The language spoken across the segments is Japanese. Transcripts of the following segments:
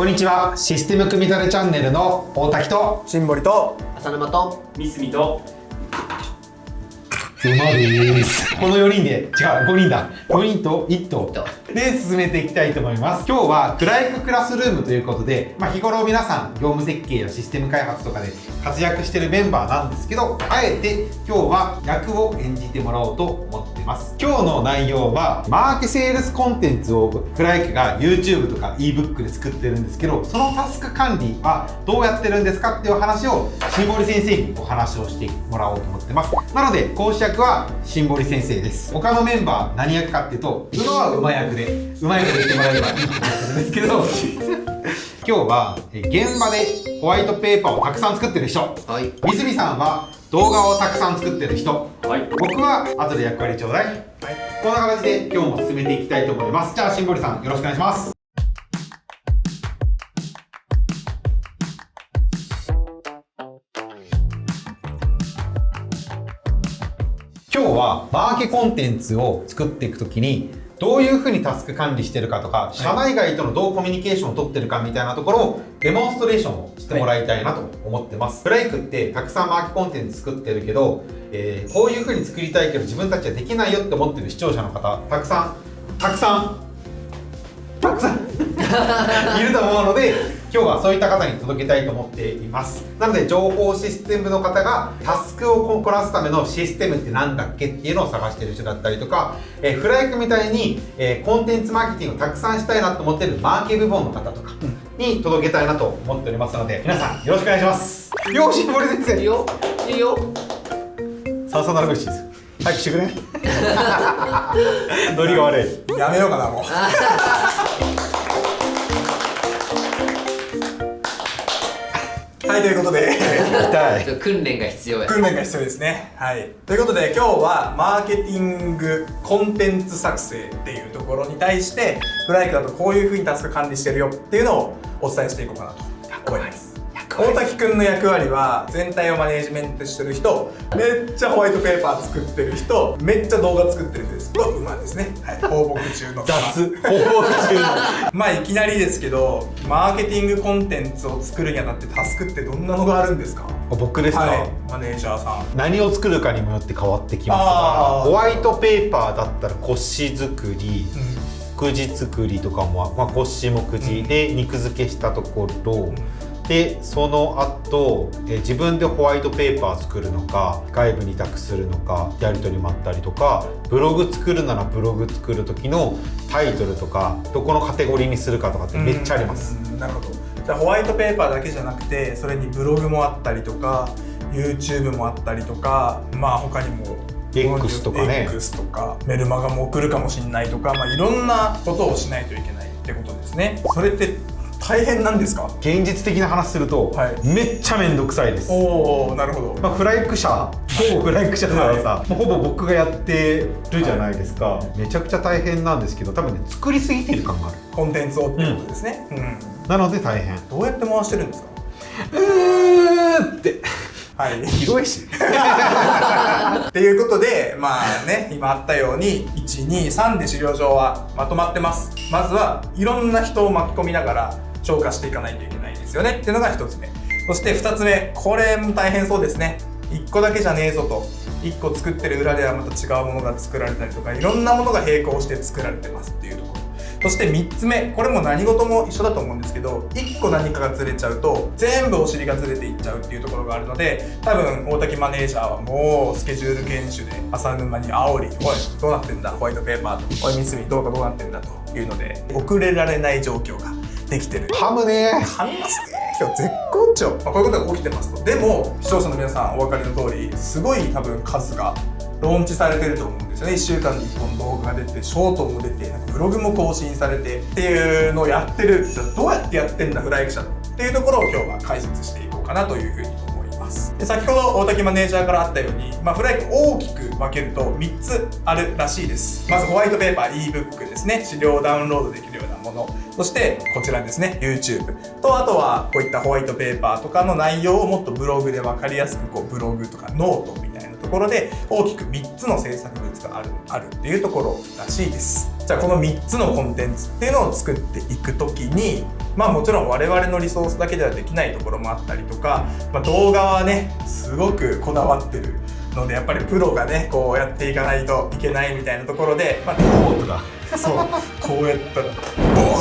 こんにちは。システム組み立てチャンネルの大滝と新堀と浅沼と三角と馬です。この4人で、違う、5人だ。4人と1頭で進めていきたいと思います。今日はクライククラスルームということで、日頃皆さん業務設計やシステム開発とかで活躍しているメンバーなんですけど、あえて今日は役を演じてもらおうと思っています。今日の内容はマーケセールスコンテンツをクライクが YouTube とか ebook で作ってるんですけど、そのタスク管理はどうやってるんですかっていう話を新堀先生にお話をしてもらおうと思ってます。なので講師役は新堀先生です。他のメンバー何役かっていうと、馬は馬役でうまいこと言ってもらえればいいと思ってるんですけど今日は現場でホワイトペーパーをたくさん作ってる人、はい、三角さんは動画をたくさん作ってる人、はい、僕は後で役割ちょうだい、はい、こんな形で今日も進めていきたいと思います。じゃあ新堀さんよろしくお願いします。今日はマーケコンテンツを作っていくときにどういうふうにタスク管理してるかとか、社内外とのどうコミュニケーションを取ってるかみたいなところをデモンストレーションをしてもらいたいなと思ってます。クライクってたくさんマーケコンテンツ作ってるけど、こういうふうに作りたいけど自分たちはできないよって思ってる視聴者の方たくさんいると思うので、今日はそういった方に届けたいと思っています。なので情報システムの方がタスクをこなすためのシステムってなんだっけっていうのを探している人だったりとか、フライクみたいに、コンテンツマーケティングをたくさんしたいなと思っているマーケ部門の方とかに届けたいなと思っておりますので、皆さんよろしくお願いします。よし、森先生。いいよいいよ。さあさあ、なるべしです。早くしてくれ。ノリが悪い。やめようかなもうはい、ということで痛い。訓練が必要や。訓練が必要ですね。はい、ということで今日はマーケティングコンテンツ作成っていうところに対してフライクだとこういう風にタスク管理してるよっていうのをお伝えしていこうかなと思います。大滝くんの役割は全体をマネージメントしてる人、めっちゃホワイトペーパー作ってる人、めっちゃ動画作ってるんですと馬ですね。はい、放牧中の馬。放牧中のいきなりですけど、マーケティングコンテンツを作るにあたってタスクってどんなのがあるんですか？僕ですか、はい、マネージャーさん。何を作るかにもよって変わってきますが、ホワイトペーパーだったら腰作り、くじ作りとかも、腰もくじで肉付けしたところ、でその後、自分でホワイトペーパー作るのか外部に託するのかやり取りもあったりとか、ブログ作るならブログ作る時のタイトルとかどこのカテゴリーにするかとかってめっちゃあります。なるほど。じゃあホワイトペーパーだけじゃなくて、それにブログもあったりとか YouTube もあったりとか、他にもX とかね、 X とかメルマガも送るかもしれないとか、いろんなことをしないといけないってことですね。それって大変なんですか？現実的な話すると、めっちゃめんどくさいです。おお、なるほど。フライク社、ほぼフライク社だからさ、ほぼ僕がやってるじゃないですか。めちゃくちゃ大変なんですけど、多分ね、作りすぎてる感がある。コンテンツをっていうことですね。なので大変。どうやって回してるんですか？ってはい、広いしっていうことで、今あったように1、2、3で資料上はまとまってます。まずはいろんな人を巻き込みながら消化していかないといけないですよねっていうのが1つ目。そして2つ目、これも大変そうですね。1個だけじゃねえぞと。1個作ってる裏ではまた違うものが作られたりとか、いろんなものが並行して作られてますっていうところ。そして3つ目、これも何事も一緒だと思うんですけど、1個何かがずれちゃうと全部お尻がずれていっちゃうっていうところがあるので、多分大滝マネージャーはもうスケジュール厳守で浅沼に煽り、おいどうなってんだホワイトペーパーと、おい三角どうなってんだというので遅れられない状況ができてる。ハムねハムすげえ、今日絶好調。こういうことが起きてますと。でも視聴者の皆さんお分かりの通り、すごい多分数がローンチされてると思うんですよね。1週間に1本動画が出て、ショートも出て、ブログも更新されてっていうのをやってる。じゃあどうやってやってんだフライク社っていうところを今日は解説していこうかなというふうに思います。で、先ほど大滝マネージャーからあったように、フライク大きく分けると3つあるらしいです。まずホワイトペーパー ebook ですね。資料をダウンロードできるようなもの。そしてこちらですね、 YouTube と、あとはこういったホワイトペーパーとかの内容をもっとブログで分かりやすくブログとかノートみたいなところで大きく3つの制作物があるっていうところらしいです。じゃあこの3つのコンテンツっていうのを作っていくときに、まあもちろん我々のリソースだけではできないところもあったりとか、まあ、動画はねすごくこだわってるので、やっぱりプロがねこうやっていかないといけないみたいなところで、まあ、ボートだ。そうこうやったらボ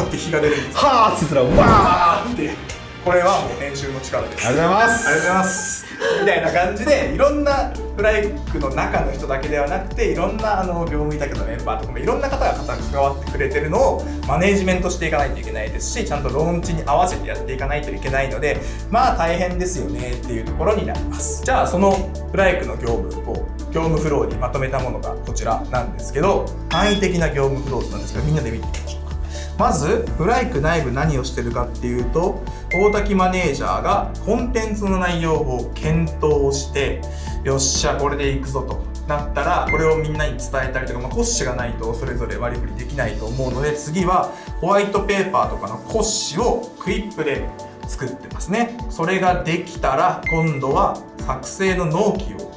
ーって火が出るんですよ。はあって言ったらわバーってこれはもう編集の力です。ありがとうございます。ありがとうございますみたいな感じで、いろんなフライクの中の人だけではなくて、いろんな業務委託のメンバーとかもいろんな方が関わってくれてるのをマネージメントしていかないといけないですし、ちゃんとローンチに合わせてやっていかないといけないので、まあ大変ですよねっていうところになります。じゃあそのフライクの業務フローにまとめたものがこちらなんですけど、簡易的な業務フローなんですけど、みんなで見ていきましょうか。まずフライク内部何をしてるかっていうと、大滝マネージャーがコンテンツの内容を検討して、よっしゃこれでいくぞとなったら、これをみんなに伝えたりとか、骨子がないとそれぞれ割り振りできないと思うので、次はホワイトペーパーとかの骨子をクリップで作ってますね。それができたら今度は作成の納期を、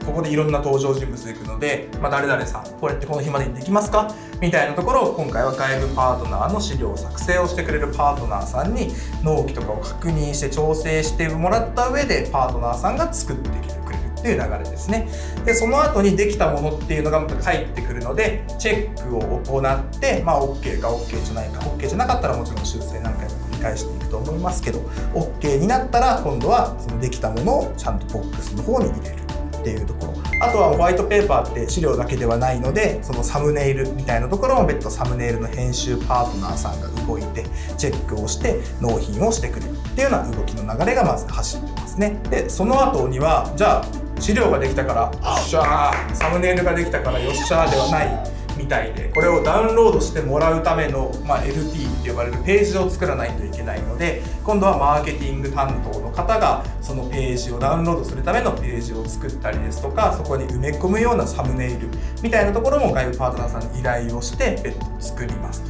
ここでいろんな登場人物でいくので、誰々さんこれってこの日までにできますかみたいなところを、今回は外部パートナーの資料作成をしてくれるパートナーさんに納期とかを確認して調整してもらった上で、パートナーさんが作ってきてくれるっていう流れですね。でその後にできたものっていうのがまた返ってくるので、チェックを行って、OK か OK じゃないか、 OK じゃなかったらもちろん修正何回も繰り返していくと思いますけど、 OK になったら今度はそのできたものをちゃんとボックスの方に入れるっていうところ。あとはホワイトペーパーって資料だけではないので、そのサムネイルみたいなところも別途サムネイルの編集パートナーさんが動いてチェックをして納品をしてくれるっていうような動きの流れがまず走ってますね。でその後には、じゃあ資料ができたからよっしゃー、サムネイルができたからよっしゃーではないみたいで、これをダウンロードしてもらうための、LP って呼ばれるページを作らないといけないので、今度はマーケティング担当の方がそのページをダウンロードするためのページを作ったりですとか、そこに埋め込むようなサムネイルみたいなところも外部パートナーさんに依頼をして別途作りますと。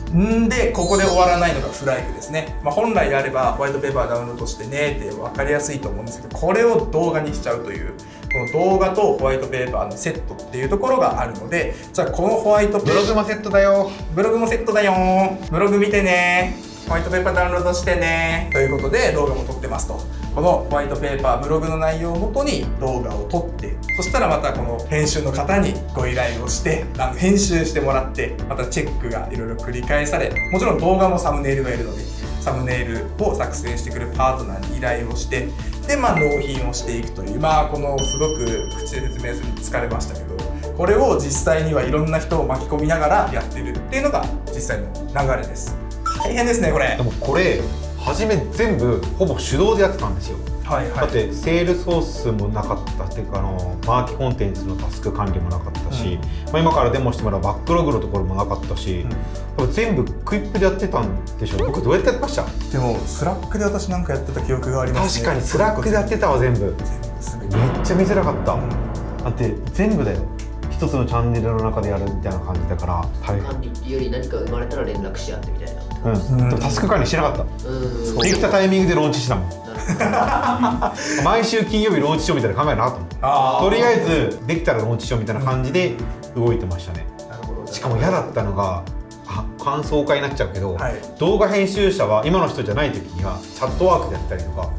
でここで終わらないのがフライクですね。本来であればホワイトペーパーダウンロードしてねって分かりやすいと思うんですけど、これを動画にしちゃうという、この動画とホワイトペーパーのセットっていうところがあるので、じゃあこのホワイトペーパー、ブログもセットだよ。ブログもセットだよー。ブログ見てねー。ホワイトペーパーダウンロードしてねー。ということで動画も撮ってますと。このホワイトペーパーブログの内容をもとに動画を撮って、そしたらまたこの編集の方にご依頼をして編集してもらって、またチェックがいろいろ繰り返され、もちろん動画もサムネイルがいるので、サムネイルを作成してくれるパートナーに依頼をして、で納品をしていくという、このすごく口で説明するに疲れましたけど、これを実際にはいろんな人を巻き込みながらやってるっていうのが実際の流れです。大変ですねこれ。でもこれ初め全部ほぼ手動でやってたんですよ。だってセールスフォースもなかったっていうか、マーケコンテンツのタスク管理もなかったし、今からデモしてもらうバックログのところもなかったし、全部クイップでやってたんでしょ。僕どうやってやってました？でもスラックで私なんかやってた記憶がありますね。確かにスラックでやってたわ。全部めっちゃ見づらかった。だって全部だよ、一つのチャンネルの中でやるみたいな感じだから大変。管理っていうより何か生まれたら連絡し合ってみたいな。タスク管理してなかった。できたタイミングでローンチしたもん。毎週金曜日ローンチしようみたいな考えなかったもん。とりあえずできたらローンチしようみたいな感じで動いてましたね。しかも嫌だったのが、感想会になっちゃうけど、動画編集者は今の人じゃない時にはチャットワークでやったりとか、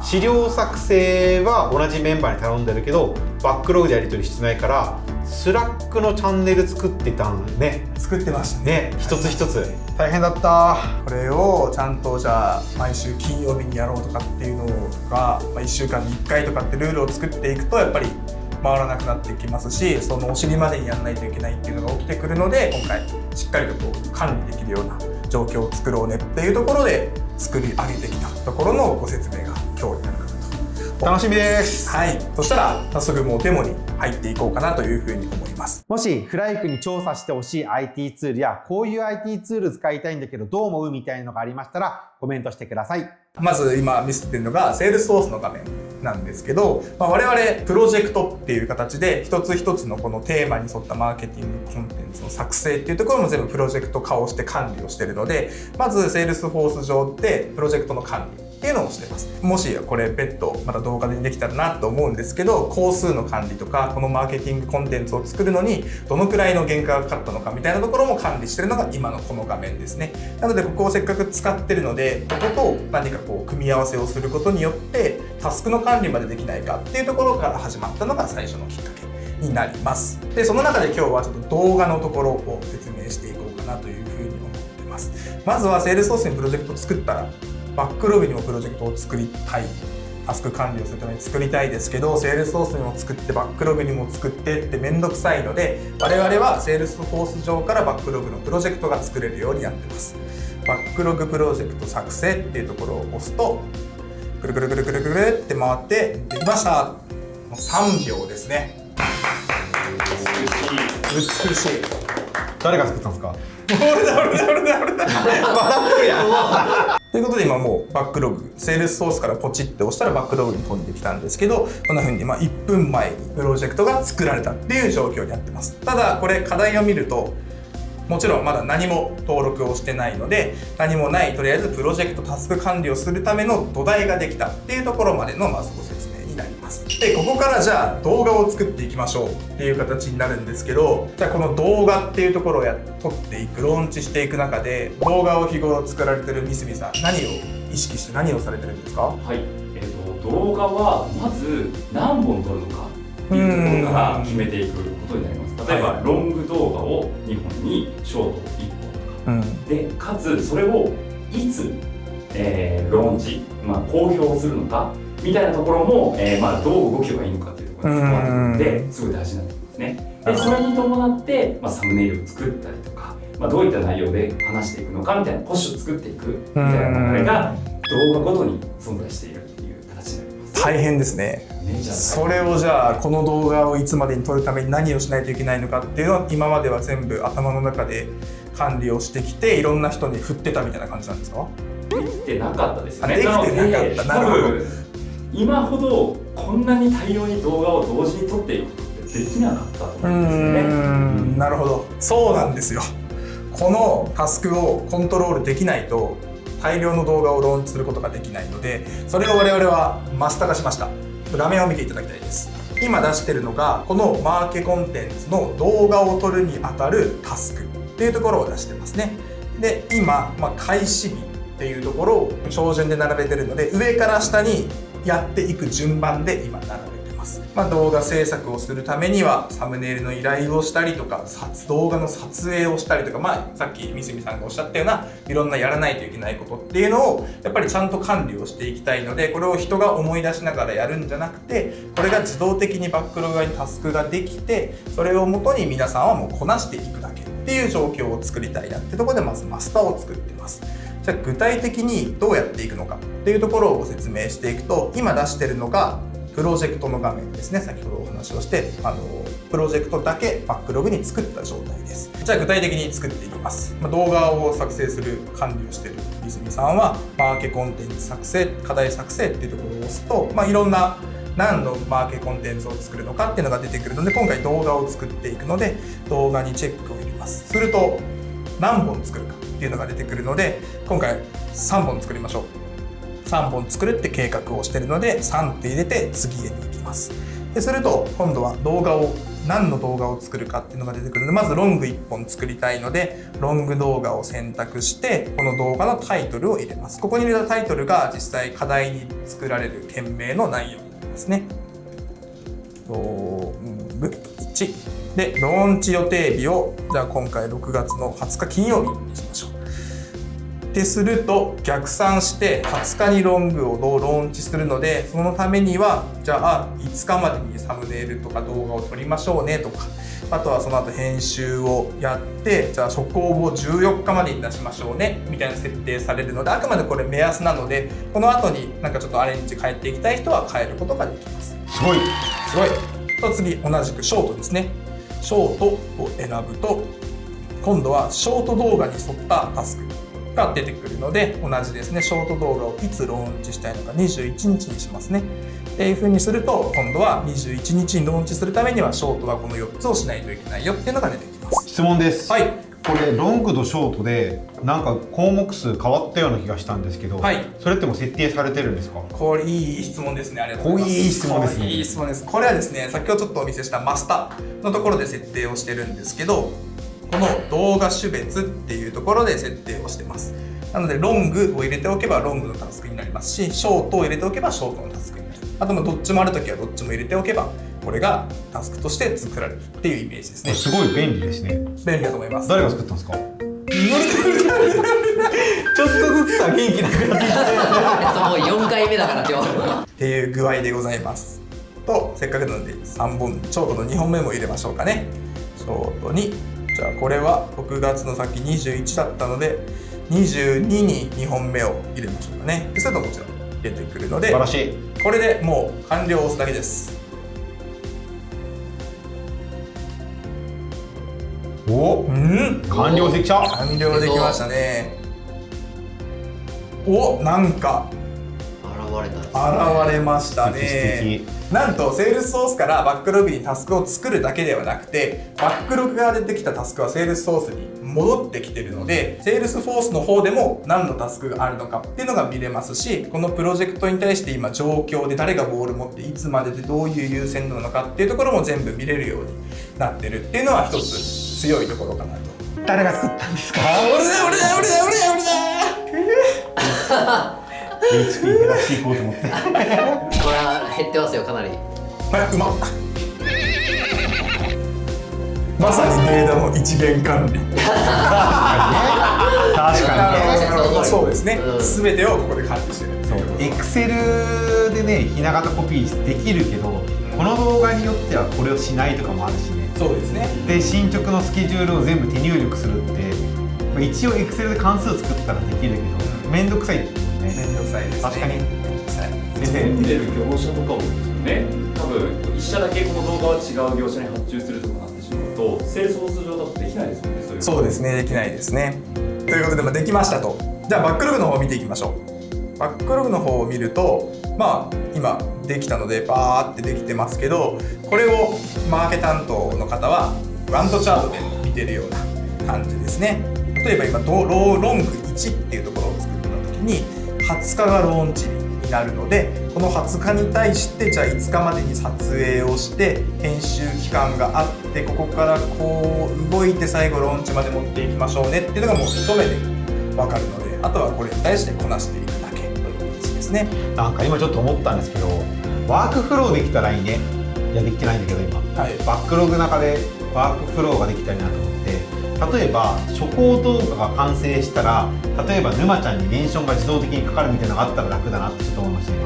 資料作成は同じメンバーに頼んでるけどバックログでやり取りしてないから、スラックのチャンネル作ってたんね。作ってましたね。一つ一つ大変だった。これをちゃんとじゃあ毎週金曜日にやろうとかっていうのが、1週間に1回とかってルールを作っていくとやっぱり回らなくなってきますし、そのお尻までにやらないといけないっていうのが起きてくるので、今回しっかりと管理できるような状況を作ろうねっていうところで作り上げてきたところのご説明が今日になるかなと。楽しみです。そしたら早速もうデモに入っていこうかなというふうに思います。もしフライクに調査してほしい IT ツールや、こういう IT ツール使いたいんだけどどう思うみたいなのがありましたらコメントしてください。まず今見せてるのがセールスフォースの画面なんですけど、我々プロジェクトっていう形で一つ一つのこのテーマに沿ったマーケティングコンテンツの作成っていうところも全部プロジェクト化をして管理をしているので、まずセールスフォース上でプロジェクトの管理っていうのをしてます。もしこれ別途また動画でできたらなと思うんですけど、工数の管理とかこのマーケティングコンテンツを作るのにどのくらいの原価がかかったのかみたいなところも管理してるのが今のこの画面ですね。なのでここをせっかく使ってるので、ここと何かこう組み合わせをすることによってタスクの管理までできないかっていうところから始まったのが最初のきっかけになります。でその中で今日はちょっと動画のところを説明していこうかなというふうに思ってます。まずはセールスフォースにプロジェクトを作ったらバックログにもプロジェクトを作りたい、タスク管理をするために作りたいですけど、セールスフォースにも作ってバックログにも作ってってめんどくさいので、我々はセールスフォース上からバックログのプロジェクトが作れるようになってます。バックログプロジェクト作成っていうところを押すとくるくるくるくるくるって回ってできました。もう3秒ですね。美しい。誰が作ったんですか？俺だ笑ってるやん。ということで今もうバックログ、セールスソースからポチって押したらバックログに飛んできたんですけど、こんな風に1分前にプロジェクトが作られたっていう状況になってます。ただこれ課題を見ると、もちろんまだ何も登録をしてないので、何もないとりあえずプロジェクトタスク管理をするための土台ができたっていうところまでのまずご説明になります。でここからじゃあ動画を作っていきましょうっていう形になるんですけど、じゃあこの動画っていうところを撮っていく、ローンチしていく中で動画を日頃作られてる三角さん、何を意識して何をされてるんですか？はい、動画はまず何本撮るのかっていうところから決めていくことになります。例えば、ロング動画を2本にショート1本とか、でかつそれをいつ、ローンチ、公表するのかみたいなところも、どう動けばいいのかっていうところに関わってくるのですごい大事になってきますね。でそれに伴って、サムネイルを作ったりとか、どういった内容で話していくのかみたいなポッシュを作っていくみたいな流れが動画ごとに存在しているっていう形になります。大変ですね。それをじゃあこの動画をいつまでに撮るために何をしないといけないのかっていうのは今までは全部頭の中で管理をしてきていろんな人に振ってたみたいな感じなんですか？できてなかったですよね。できてなかった。なるほど。今ほどこんなに大量に動画を同時に撮っていくことってできなかったと思うんですよね。なるほど。そうなんですよ。このタスクをコントロールできないと大量の動画をローンチすることができないので、それを我々はマスター化しました。画面を見ていただきたいです。今出してるのがこのマーケコンテンツの動画を撮るにあたるタスクっていうところを出してますね。で今、開始日っていうところを標準で並べてるので、上から下にやっていく順番で今並べてます。動画制作をするためにはサムネイルの依頼をしたりとか、動画の撮影をしたりとか、さっき三角さんがおっしゃったようないろんなやらないといけないことっていうのをやっぱりちゃんと管理をしていきたいので、これを人が思い出しながらやるんじゃなくて、これが自動的にバックログ側にタスクができて、それをもとに皆さんはもうこなしていくだけっていう状況を作りたいなってところでまずマスターを作ってます。じゃあ具体的にどうやっていくのかっていうところをご説明していくと、今出してるのがプロジェクトの画面ですね。先ほどお話をしてプロジェクトだけバックログに作った状態です。じゃあ具体的に作っていきます。動画を作成する管理をしている泉さんはマーケコンテンツ作成、課題作成っていうところを押すと、いろんな何のマーケコンテンツを作るのかっていうのが出てくるので、今回動画を作っていくので動画にチェックを入れます。すると何本作るかっていうのが出てくるので、今回3本作りましょう。3本作るって計画をしているので3って入れて次へに行きます。ですると今度は何の動画を作るかっていうのが出てくるので、まずロング1本作りたいのでロング動画を選択してこの動画のタイトルを入れます。ここに入れたタイトルが実際課題に作られる件名の内容になりますね。ロング1でローンチ予定日をじゃあ今回6月の20日金曜日にしましょう。ですると逆算して20日にロングをローンチするので、そのためにはじゃあ5日までにサムネイルとか動画を撮りましょうねとか、あとはその後編集をやってじゃあ初稿を14日までに出しましょうねみたいな設定されるので、あくまでこれ目安なので、この後にちょっとアレンジ変えていきたい人は変えることができます。すごいすごい。と次同じくショートですね。ショートを選ぶと今度はショート動画に沿ったタスクが出てくるので、同じですね。ショート動画をいつローンチしたいのか21日にしますね。っていう風にすると今度は21日にローンチするためにはショートはこの4つをしないといけないよっていうのが出てきます。質問です。はい。これロングとショートでなんか項目数変わったような気がしたんですけど、はい、それってもう設定されてるんですか？これいい質問ですね。ありがとうございます。いい質問ですね。いい質問です。これはですね、先ほどちょっとお見せしたマスターのところで設定をしてるんですけど、この動画種別っていうところで設定をしてます。なのでロングを入れておけばロングのタスクになりますし、ショートを入れておけばショートのタスクになる。あともどっちもあるときはどっちも入れておけばこれがタスクとして作られるっていうイメージですね。すごい便利ですね。便利だと思います。誰が作ったんですか？ちょっとずつさ元気なくなってきてそう4回目だから今日っていう具合でございますと、せっかくなので3本ショートの2本目も入れましょうかね。ショートにじゃあこれは6月の先21だったので22に2本目を入れましょうかね。それともちろん入れてくるので、素晴らしい。これでもう完了を押すだけです。お、完了できた。完了できましたね。お、なんか現れましたね。なんとセールスソースからバックログにタスクを作るだけではなくて、バックログが出てきたタスクはセールスソースに戻ってきてるので、セールスフォースの方でも何のタスクがあるのかっていうのが見れますし、このプロジェクトに対して今状況で誰がボール持っていつまででどういう優先度なのかっていうところも全部見れるようになってるっていうのは一つ強いところかなと。誰が作ったんですか？HP 減らしていこうと思って。これは減ってますよかなり。うまっ。まさにデータの一元管理。確かにね。そうですね。すべてをここで管理してる。そう。Excel でね、ひな形コピーできるけど、この動画によってはこれをしないとかもあるしね。そうですね。で、進捗のスケジュールを全部手入力するって、一応 Excel で関数作ったらできるけど、めんどくさいってね。めんどくさいですね。確かに。先生見てる業者とかもですよね。多分一社だけこの動画は違う業者に発注するとかなってしまうと、セールスフォース上だとできないですよね。そうですね、できないですね。ということで、できましたと。じゃあバックログの方を見ていきましょう。バックログの方を見ると、今できたのでバーってできてますけど、これをマーケ担当の方はガントチャートで見てるような感じですね。例えば今ロング1っていうところを作った時に20日がローンチになるので、この20日に対してじゃあ5日までに撮影をして編集期間があって、ここからこう動いて最後ローンチまで持っていきましょうねっていうのがもう一目で分かるので、あとはこれに対してこなしていくだけという形ですね。なんか今ちょっと思ったんですけど、ワークフローできたらいいね。いやできてないんだけど今、バックログの中でワークフローができたらいいなと思って、例えば初稿動画が完成したら、例えば沼ちゃんにメンションが自動的にかかるみたいなのがあったら楽だなってちょっと思いました今。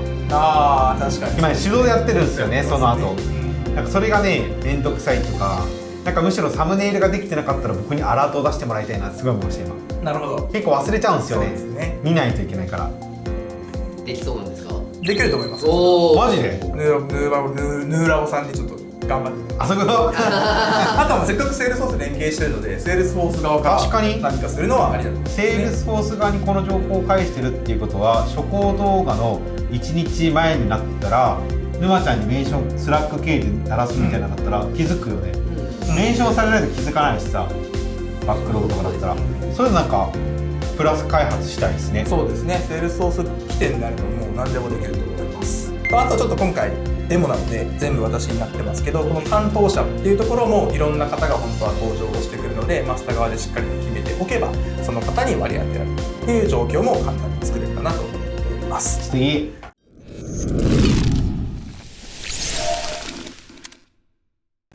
確かに今ね手動でやってるんですよね、その後。なんかそれがねめんどくさいとか、なんかむしろサムネイルができてなかったら僕にアラートを出してもらいたいなってすごい思いました今。なるほど。結構忘れちゃうんですよね。そうですね。見ないといけないから。できそうなんですか？できると思います。おお。マジで？ヌーラボさんにちょっと頑張って。あそこあとはせっかくセールスフォース連携してるので、セールスフォース側から確かに何かするのはありだと思います、セールスフォース側にこの情報を返してるっていうことは、初稿動画の1日前になったら沼ちゃんにメンションスラック経由で鳴らすみたいなのだったら気づくよね、メンションされないと気づかないしさ、バックログとかだったらそういうのなんかプラス開発したいですね。そうですね。セールスフォース起点になるともう何でもできると思います。あとちょっと今回デモなので全部私になってますけど、この担当者っていうところもいろんな方が本当は登場をしてくるので、マスター側でしっかりと決めておけばその方に割り当てられるっていう状況も簡単に作れるかなと思っております。素敵。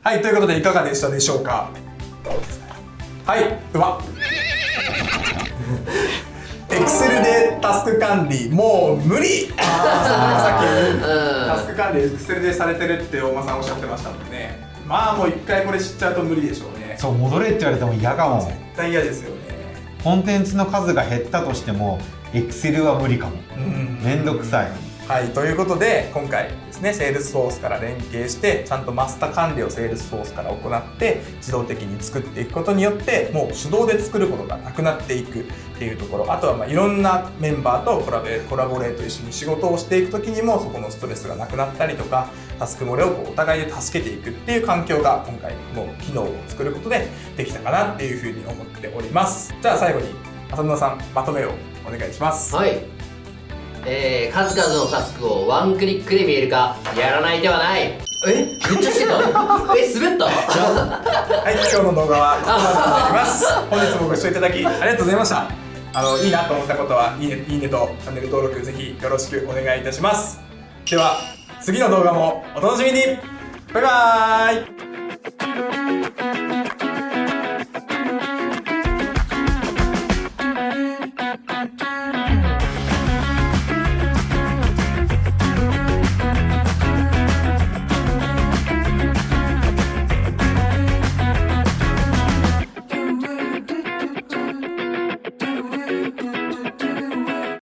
はい、ということでいかがでしたでしょうか。はい、うわっExcel でタスク管理もう無理。さっきタスク管理 Excel でされてるって大間さんおっしゃってましたもんね。もう一回これ知っちゃうと無理でしょうね。そう戻れって言われても嫌かも。絶対嫌ですよね。コンテンツの数が減ったとしても Excel は無理かも。めんどくさい。はい、ということで今回ですね、セールスフォースから連携してちゃんとマスター管理をセールスフォースから行って自動的に作っていくことによってもう手動で作ることがなくなっていくっていうところ、あとはいろんなメンバーとコラボレート一緒に仕事をしていく時にもそこのストレスがなくなったりとか、タスク漏れをお互いで助けていくっていう環境が今回の機能を作ることでできたかなっていうふうに思っております。じゃあ最後に浅沼さん、まとめをお願いします。はい。数々のタスクをワンクリックで見える化、やらないではない。めっちゃしてた。滑った。はい、今日の動画はここまでになります。本日もご視聴いただきありがとうございました。いいなと思ったことはいいねとチャンネル登録ぜひよろしくお願いいたします。では次の動画もお楽しみに。バイバーイ。